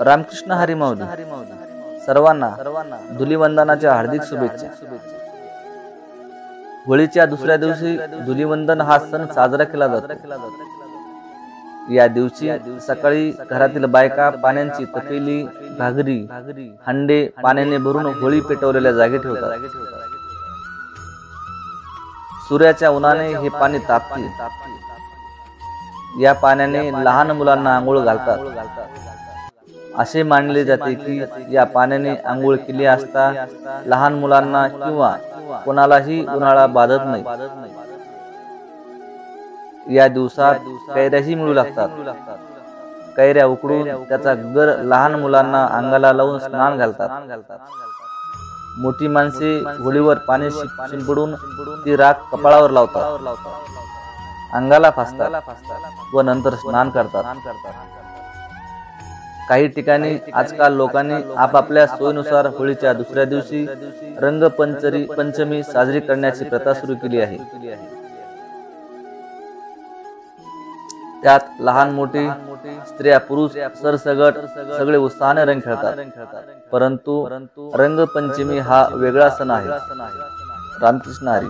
रामकृष्ण हरी माऊली. सर्वांना धुलीवंदनाच्या हार्दिक शुभेच्छा. होळीच्या दुसऱ्या दिवशी धुलीवंदन हा सण साजरा केला जातो. या दिवशी सकाळी घरातील बायका पाण्याची तपेली, घागरी, हंडे पाण्याने भरून होळी पेटवलेल्या जागी ठेवतात. सूर्याच्या उन्हाने हे पाणी तापते. या पाण्याने लहान मुलांना आंघोळ घालतात. असे मानले जाते की या पाण्याने आंघोळ केली असता लहान मुलांना किंवा कोणालाही उन्हाळा बाधत नाही. या दिवसात कैऱ्याही मिळू लागतात. कैऱ्या उकडून त्याचा गर लहान मुलांना अंगाला लावून स्नान घालतात. मोठी माणसे होळीवर पाणी शिंपडून ती राख कपाळावर लावतात, अंगाला फासतात व नंतर स्नान करतात. काही ठिकाणी आजकाल लोकांनी आपापल्या सोयीनुसार होळीच्या दुसऱ्या दिवशी रंगपंचमी साजरी करण्याची प्रथा सुरू केली आहे. त्यात लहान मोठे, स्त्रिया पुरुष सरसगट सगळे उत्साहाने रंग खेळतात. परंतु रंगपंचमी हा वेगळा सण आहे. रामकृष्ण हरी.